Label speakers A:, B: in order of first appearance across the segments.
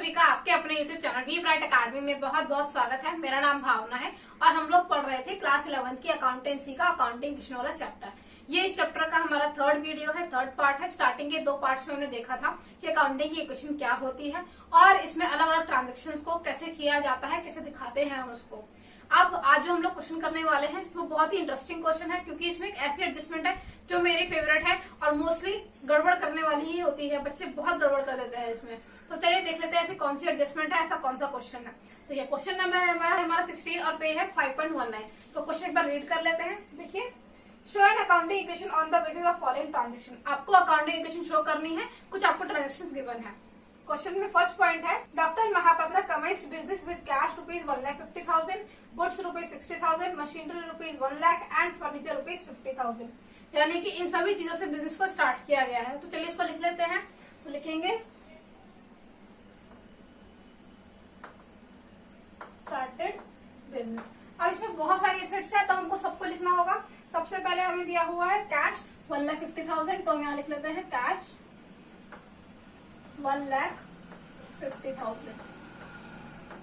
A: सभी का आपके अपने YouTube channel B bright academy में बहुत बहुत स्वागत है। मेरा नाम भावना है और हम लोग पढ़ रहे थे क्लास 11 की अकाउंटेंसी का अकाउंटिंग क्वेश्चन वाला चैप्टर। ये इस चैप्टर का हमारा थर्ड वीडियो है, थर्ड पार्ट है। स्टार्टिंग के 2 पार्ट्स में हमने देखा था कि अकाउंटिंग की इक्वेशन क्या होती है और इसमें अलग अलग ट्रांजेक्शन को कैसे किया जाता है, कैसे दिखाते हैं हम उसको। अब आज जो हम लोग क्वेश्चन करने वाले हैं वो बहुत ही इंटरेस्टिंग क्वेश्चन है, क्योंकि इसमें एक ऐसी एडजस्टमेंट है जो मेरी फेवरेट है और मोस्टली गड़बड़ करने वाली ही होती है। बच्चे बहुत गड़बड़ कर देते हैं इसमें। तो चलिए देख लेते हैं ऐसी कौन सी एडजस्टमेंट है, ऐसा कौन सा क्वेश्चन है। तो ये क्वेश्चन नंबर हमारा 16 और पेज है 5.19। तो क्वेश्चन एक बार रीड कर लेते हैं। देखिए, show an accounting equation on the basis of following transaction. आपको अकाउंटिंग इक्वेशन शो करनी है, कुछ आपको ट्रांजेक्शन गिवन है। क्वेश्चन में फर्स्ट पॉइंट है, doctor Mahapatra commences business with cash ₹1,50,000, goods ₹60,000, machinery ₹1 lakh and furniture ₹50,000। यानी कि इन सभी चीजों से बिजनेस को स्टार्ट किया गया है। तो चलिए इसको लिख लेते हैं। तो लिखेंगे स्टार्टेड बिजनेस। अब इसमें बहुत सारी एसेट्स है तो हमको सबको लिखना होगा। सबसे पहले हमें दिया हुआ है कैश 1,50,000, तो हम यहाँ लिख लेते हैं कैश 1,50,000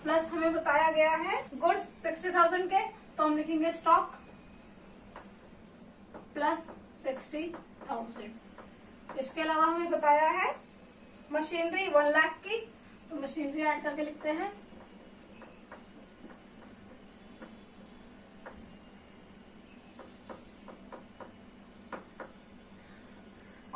A: प्लस हमें बताया गया है गुड्स 60,000 के, तो हम लिखेंगे स्टॉक प्लस 60,000। इसके अलावा हमें बताया है मशीनरी 1 लाख की, तो मशीनरी ऐड करके लिखते हैं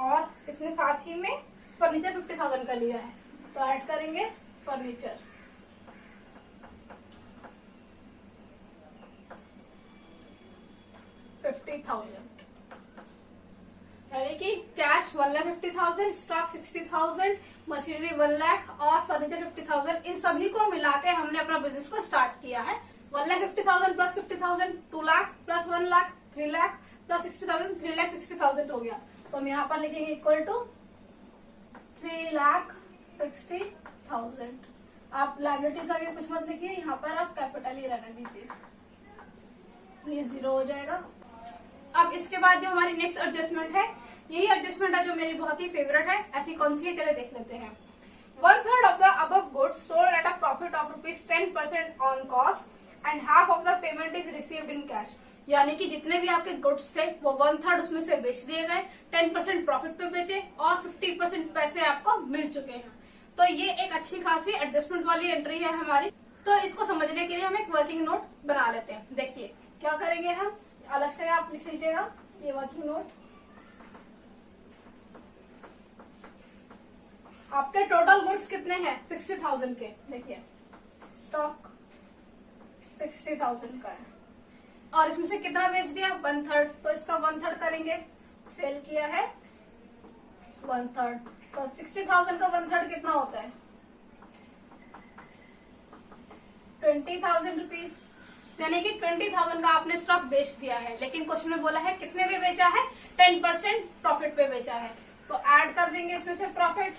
A: और इसमें साथ ही में फर्नीचर 50,000 का लिया है, तो ऐड करेंगे फर्नीचर। यानी कि कैश 1,50,000, स्टॉक 60,000, मशीनरी 1 लाख और फर्नीचर 50,000, इन सभी को मिला के हमने अपना बिजनेस को स्टार्ट किया है। 1,50,000 plus 50,000 2 lakh plus 1 lakh 3 lakh plus 60,000 3,60,000 हो गया। तो हम यहाँ पर लिखेंगे इक्वल टू 3,60,000। आप लायबिलिटीज लगे कुछ मत लिखिए, यहाँ पर आप कैपिटल ही रहने दीजिए, ये 0 हो जाएगा। अब इसके बाद जो हमारी नेक्स्ट एडजस्टमेंट है, यही एडजस्टमेंट है जो मेरी बहुत ही फेवरेट है। ऐसी कौन सी है, चले देख लेते हैं। 1/3 of the above goods sold at a profit of ₹10% on cost and half of the payment is received in cash. यानी कि जितने भी आपके गुड्स थे वो 1/3 उसमें से बेच दिए गए, 10% प्रॉफिट पे बेचे और 50% पैसे आपको मिल चुके हैं। तो ये एक अच्छी खासी एडजस्टमेंट वाली एंट्री है हमारी। तो इसको समझने के लिए हम एक वर्किंग नोट बना लेते हैं। देखिए क्या करेंगे हम, अलग से आप लिख लीजिएगा ये वर्किंग नोट। आपके टोटल गुड्स कितने हैं, 60,000 के। देखिए स्टॉक 60,000 का है और इसमें से कितना बेच दिया, 1/3। तो इसका 1/3 करेंगे, सेल किया है 1/3। तो 60,000 का 1/3 कितना होता है, 20,000 रुपीज। यानी कि 20,000 का आपने स्टॉक बेच दिया है, लेकिन क्वेश्चन में बोला है कितने पे बेचा है, 10% प्रॉफिट पे बेचा है। तो ऐड कर देंगे इसमें से प्रॉफिट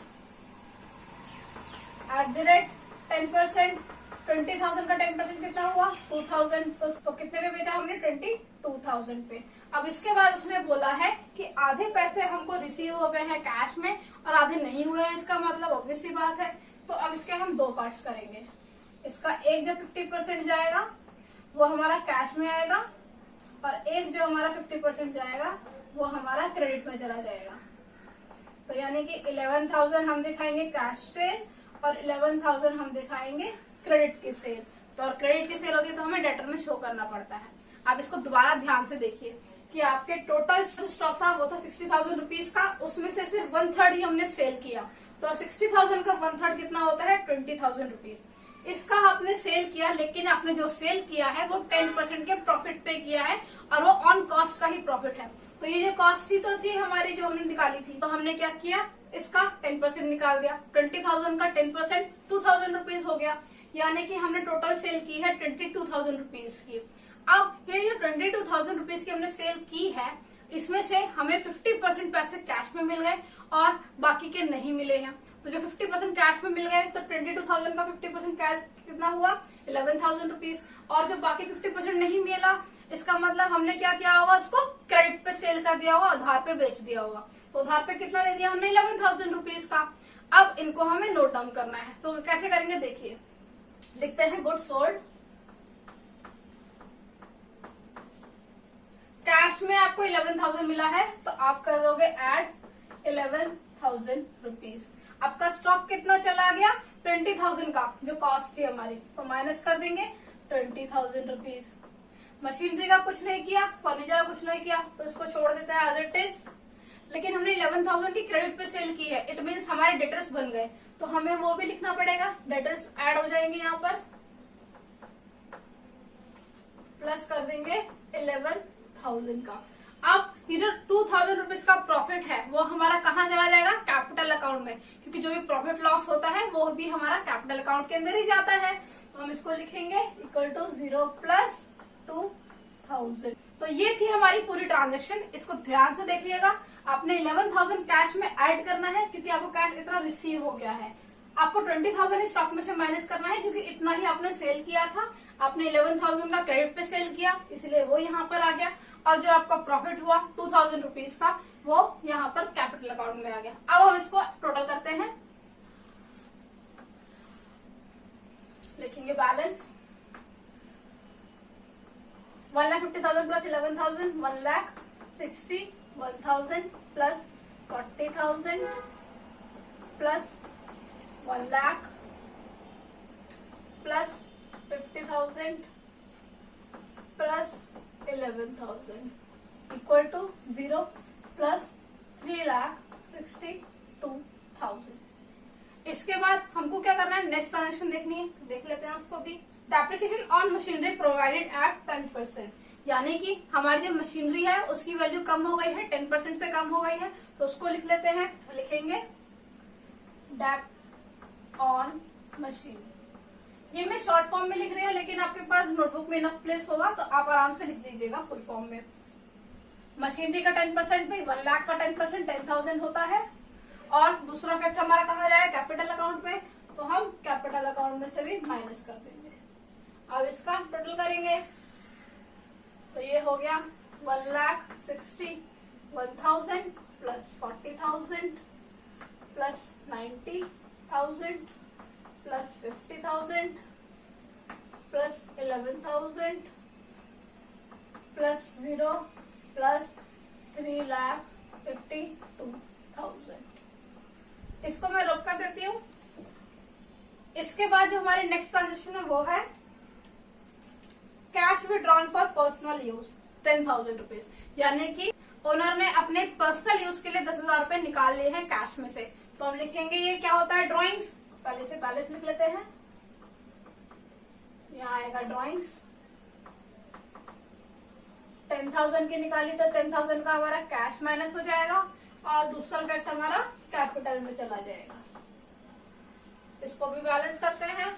A: @ 10%। 20,000 का 10% कितना हुआ, 2,000। तो कितने पे बेचा हमने, 22,000 पे। अब इसके बाद उसने बोला है कि आधे पैसे हमको रिसीव हो गए हैं कैश में और आधे नहीं हुए हैं। इसका मतलब ऑब्वियस सी बात है। तो अब इसके हम 2 पार्ट्स करेंगे। इसका एक जो 50% जाएगा वो हमारा कैश में आएगा और एक जो हमारा 50% जाएगा वो हमारा क्रेडिट में चला जाएगा। तो यानी कि 11,000 हम दिखाएंगे कैश सेल और 11,000 हम दिखाएंगे क्रेडिट की सेल। तो और क्रेडिट की सेल होती है तो हमें डेटर में शो करना पड़ता है। आप इसको दोबारा ध्यान से देखिए कि आपके टोटल स्टॉक था वो था 60,000 रुपीज का, उसमें से सिर्फ 1/3 ही हमने सेल किया। तो 60,000 का 1/3 कितना होता है, 20,000 रुपीज। इसका आपने सेल किया, लेकिन आपने जो सेल किया है वो 10% के प्रॉफिट पे किया है और वो ऑन कॉस्ट का ही प्रॉफिट है। तो ये जो कॉस्ट थी तो थी हमारी जो हमने निकाली थी, तो हमने क्या किया, इसका 10% निकाल दिया। 20,000 का 10% 2,000 रुपीज हो गया। यानी कि हमने टोटल सेल की है 22,000 रुपीज की। अब ये जो 22,000 रुपीज की हमने सेल की है, इसमें से हमें 50% पैसे कैश में मिल गए और बाकी के नहीं मिले हैं। तो जो 50% कैश में मिल गए तो 22,000 का 50% कैश कितना हुआ, 11,000 रुपीज। और जो बाकी 50% नहीं मिला, इसका मतलब हमने क्या किया होगा, उसको क्रेडिट पे सेल कर दिया होगा, उधार पे बेच दिया होगा। तो उधार पे कितना दे दिया हमने, 11,000 रुपीज का। अब इनको हमें नोट डाउन करना है, तो कैसे करेंगे देखिए। लिखते हैं गुड सोल्ड, कैश में आपको 11,000 मिला है तो आप कर दोगे ऐड 11,000 रुपीज। आपका स्टॉक कितना चला गया 20,000 का जो कॉस्ट थी हमारी, तो माइनस कर देंगे 20,000 रुपीज। मशीनरी का कुछ नहीं किया, फर्नीचर का कुछ नहीं किया, तो इसको छोड़ देते हैं एज इट इज। लेकिन हमने 11,000 की क्रेडिट पे सेल की है, इट मीन्स हमारे डेटर्स बन गए, तो हमें वो भी लिखना पड़ेगा। डेटर्स ऐड हो जाएंगे यहाँ पर, प्लस कर देंगे 11,000 का। अब ये जो 2,000 रुपीज का प्रॉफिट है वो हमारा कहाँ चला जाएगा, कैपिटल अकाउंट में, क्योंकि जो भी प्रॉफिट लॉस होता है वो भी हमारा कैपिटल अकाउंट के अंदर ही जाता है। तो हम इसको लिखेंगे इक्वल टू 0 प्लस 2,000। तो ये थी हमारी पूरी ट्रांजेक्शन। इसको ध्यान से देखिएगा, आपने 11,000 कैश में ऐड करना है क्योंकि आपको कैश इतना रिसीव हो गया है। आपको 20,000 स्टॉक में से माइनस करना है क्योंकि इतना ही आपने सेल किया था। आपने 11,000 का क्रेडिट पे सेल किया इसलिए वो यहाँ पर आ गया, और जो आपका प्रॉफिट हुआ 2,000 रुपीज का वो यहाँ पर कैपिटल अकाउंट में आ गया। अब हम इसको टोटल करते हैं, लिखेंगे balance 1,50,000 plus 11,000 1,61,000 plus 40,000 plus 1,00,000 plus 50,000 plus 11,000 equal to 0 plus 3,62,000। इसके बाद हमको क्या करना है, नेक्स्ट ट्रांजेक्शन देखनी है, तो देख लेते हैं उसको भी। Depreciation on machinery provided eight 10%, यानी कि हमारी जो मशीनरी है उसकी वैल्यू कम हो गई है, 10% से कम हो गई है, तो उसको लिख लेते हैं। लिखेंगे डेप ऑन मशीन। ये मैं शॉर्ट फॉर्म में लिख रही हूँ, लेकिन आपके पास नोटबुक में इनफ प्लेस होगा तो आप आराम से लिख लीजिएगा फुल फॉर्म में। मशीनरी का 10% में 1,00,000 का 10% 10,000 होता है, और दूसरा फैक्ट हमारा कहाँ जाएगा, कैपिटल अकाउंट में, तो हम कैपिटल अकाउंट में से भी माइनस कर देंगे। अब इसका टोटल करेंगे तो ये हो गया 1,61,000 plus 40,000 plus 90,000 plus 50,000 plus 11,000 plus 0 plus 3,52,000। इसको मैं लॉक कर देती हूँ। इसके बाद जो हमारी नेक्स्ट ट्रांजेक्शन है वो है cash withdrawn for personal use 10,000 rupees, यानी कि ओनर ने अपने पर्सनल यूज के लिए 10,000 रुपए निकाल लिए हैं कैश में से। तो हम लिखेंगे ये क्या होता है, ड्रॉइंग्स। पहले से बैलेंस लिख लेते हैं, यहाँ आएगा ड्रॉइंग्स। 10,000 की निकाली तो 10,000 का हमारा कैश माइनस हो जाएगा, और दूसरा फैक्ट हमारा कैपिटल में चला जाएगा। इसको भी बैलेंस करते हैं।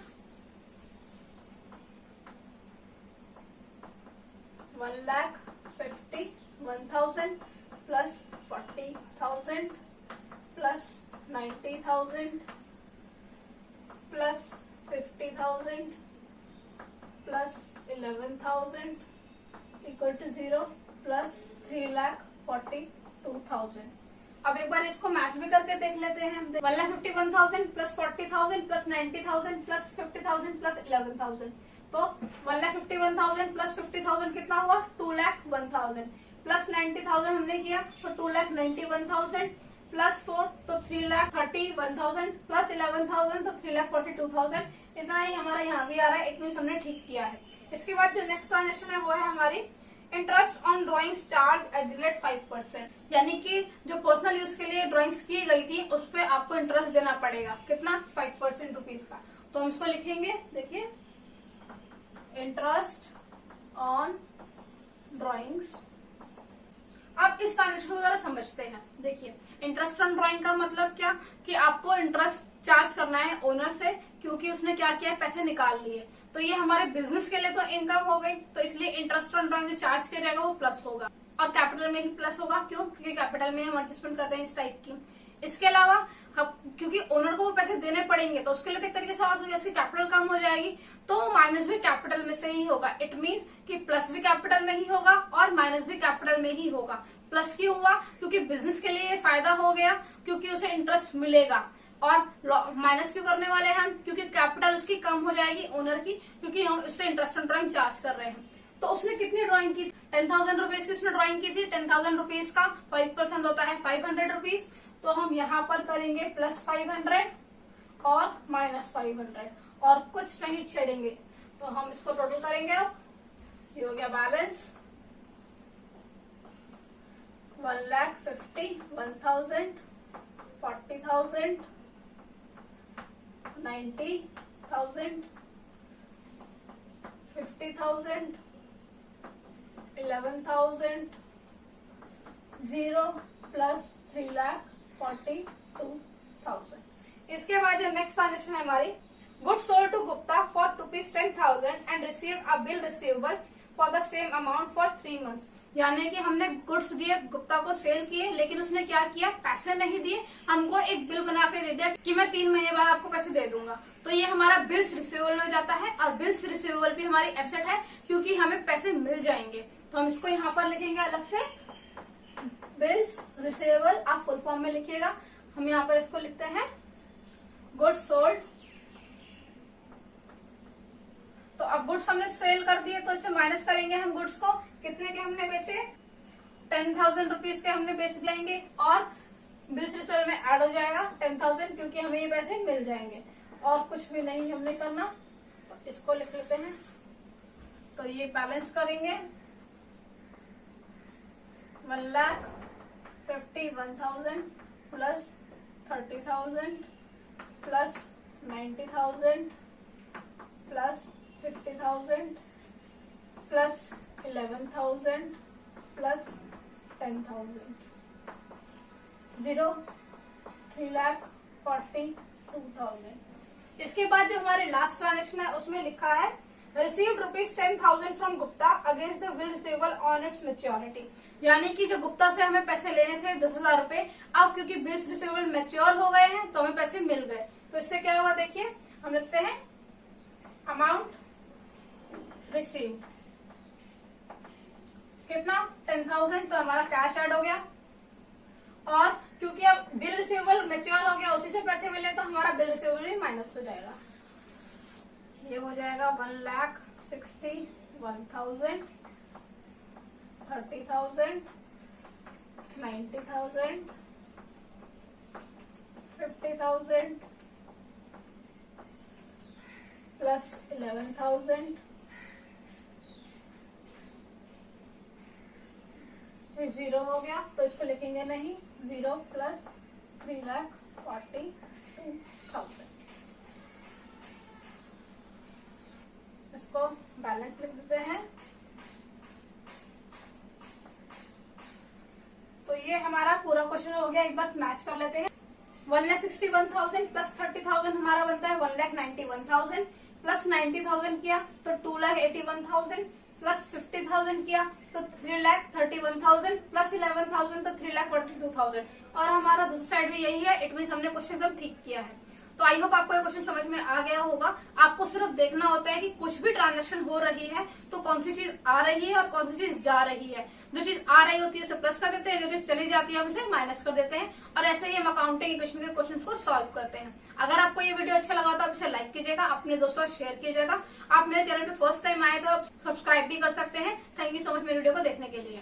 A: 1,51,000 plus 40,000 plus 90,000 plus 50,000 plus 11,000 equal to 0 plus 3,42,000। अब एक बार इसको मैच भी करके देख लेते हैं। 1,51,000 प्लस 40,000 प्लस 90,000 प्लस 50,000 प्लस 11,000, तो 1,51,000 प्लस 50,000 कितना हुआ, 2,01,000 प्लस 90,000 हमने किया तो 2,91,000 प्लस 4 तो 3,31,000 प्लस 11,000 तो 3,42,000। इतना ही हमारा यहाँ भी आ रहा है, इट मीन्स हमने ठीक किया है। इसके बाद जो नेक्स्ट ट्रांजेक्शन है वो है हमारी interest on drawings charge at the rate 5%, यानी कि जो पर्सनल यूज के लिए ड्राइंग्स की गई थी उस पर आपको इंटरेस्ट देना पड़ेगा, कितना, 5% रुपीज का। तो हम इसको लिखेंगे, देखिए इंटरेस्ट ऑन ड्राइंग्स। अब इस ट्रांजेक्शन को जरा समझते हैं। देखिए इंटरेस्ट ऑन ड्राइंग का मतलब क्या, कि आपको इंटरेस्ट चार्ज करना है ओनर से, क्योंकि उसने क्या किया, पैसे निकाल लिए। तो ये हमारे बिजनेस के लिए तो इनकम हो गई, तो इसलिए इंटरेस्ट ऑन ड्राइंग जो चार्ज किया जाएगा वो प्लस होगा, और कैपिटल में ही प्लस होगा। क्यों, क्योंकि कैपिटल में हम एडजस्टमेंट करते हैं इस टाइप की। इसके अलावा हम, क्योंकि ओनर को वो पैसे देने पड़ेंगे तो उसके लिए तो एक तरीके से लॉस हो गया, उसकी कैपिटल कम हो जाएगी, तो माइनस भी कैपिटल में से ही होगा। इट मीन्स कि प्लस भी कैपिटल में ही होगा और माइनस भी कैपिटल में ही होगा। प्लस क्यों हुआ, क्योंकि बिजनेस के लिए ये फायदा हो गया, क्योंकि उसे इंटरेस्ट मिलेगा। और माइनस क्यों करने वाले हैं हम, क्योंकि कैपिटल उसकी कम हो जाएगी ओनर की, क्योंकि हम उससे इंटरेस्ट ऑन ड्राइंग चार्ज कर रहे हैं। तो उसने कितनी ड्राइंग की, 10,000 रुपीज की उसने ड्राइंग की थी। 10,000 रुपीज का 5% होता है 500 रुपीज। तो हम यहाँ पर करेंगे +500 और -500 और कुछ नहीं छेड़ेंगे। तो हम इसको टोटल करेंगे। अब ये हो गया बैलेंस 1,50,000, 1,000, 40,000, 90,000, 50,000, 11,000, 0 प्लस 3,42,000। इसके बाद जो नेक्स्ट ट्रांजेक्शन है हमारी, goods sold to Gupta for ₹10,000 and received a bill receivable for the same amount for 3 months। यानी कि हमने गुड्स दिए, गुप्ता को सेल किए, लेकिन उसने क्या किया, पैसे नहीं दिए, हमको एक बिल बना के दे दिया कि मैं 3 महीने बाद आपको पैसे दे दूंगा। तो ये हमारा बिल्स रिसीवेबल में जाता है, और बिल्स रिसीवेबल भी हमारी एसेट है क्योंकि हमें पैसे मिल जाएंगे। तो हम इसको यहाँ पर लिखेंगे अलग से, बिल्स रिसीवेबल। आप फुल फॉर्म में लिखिएगा। हम यहाँ पर इसको लिखते हैं गुड्स सोल्ड। तो अब गुड्स हमने सेल कर दिए, तो इसे माइनस करेंगे हम गुड्स को। कितने के हमने बेचे, 10,000 रुपीज के हमने बेच देंगे, और बिल्स रिसीवेबल में ऐड हो जाएगा 10,000, क्योंकि हमें ये पैसे मिल जाएंगे। और कुछ भी नहीं हमने करना। तो इसको लिख लेते हैं। तो ये बैलेंस करेंगे 1,51,000 plus 30,000 plus 90,000 plus 50,000 plus 11,000 plus 10,000, 0 3,42,000। इसके बाद जो हमारे लास्ट ट्रांजेक्शन है उसमें लिखा है received ₹10,000 from Gupta against the bill receivable on it's maturity. यानी कि जो गुप्ता से हमें पैसे लेने थे 10,000 रुपए, अब क्योंकि बिल्स रिसीवेबल मैच्योर हो गए हैं तो हमें पैसे मिल गए। तो इससे क्या होगा, देखिए हम लिखते हैं अमाउंट रिसीव कितना, 10,000। तो हमारा कैश ऐड हो गया, और क्योंकि अब बिल रिसीवेबल मैच्योर हो गया, उसी से पैसे मिले, तो हमारा बिल रिसीवेबल भी माइनस हो जाएगा। ये हो जाएगा 1,61,000, 30,000, 90,000, 50,000 प्लस 11,000, फिर 0 हो गया। तो इसको लिखेंगे नहीं, 0 प्लस 3,42,000। इसको बैलेंस लिख देते हैं। तो ये हमारा पूरा क्वेश्चन हो गया। एक बार मैच कर लेते हैं। 1,61,000 प्लस 30,000 हमारा बनता है 1,91,000 प्लस 90,000 किया तो 2,81,000 प्लस 50,000 किया तो 3,31,000 प्लस 11,000 तो 3,42,000। और हमारा दूसरी साइड भी यही है। इट मीन हमने क्वेश्चन एकदम ठीक किया है। तो आई होप आपको ये क्वेश्चन समझ में आ गया होगा। आपको सिर्फ देखना होता है कि कुछ भी ट्रांजेक्शन हो रही है तो कौन सी चीज आ रही है और कौन सी चीज जा रही है। जो चीज आ रही होती है उसे प्लस कर देते हैं, जो चीज चली जाती है हम उसे माइनस कर देते हैं। और ऐसे ही हम अकाउंटिंग इक्वेशन के क्वेश्चन को सॉल्व करते हैं। अगर आपको ये वीडियो अच्छा लगा तो आप इसे लाइक कीजिएगा, अपने दोस्तों से शेयर कीजिएगा। आप मेरे चैनल पे फर्स्ट टाइम आए तो आप सब्सक्राइब भी कर सकते हैं। थैंक यू सो मच मेरे वीडियो को देखने के लिए।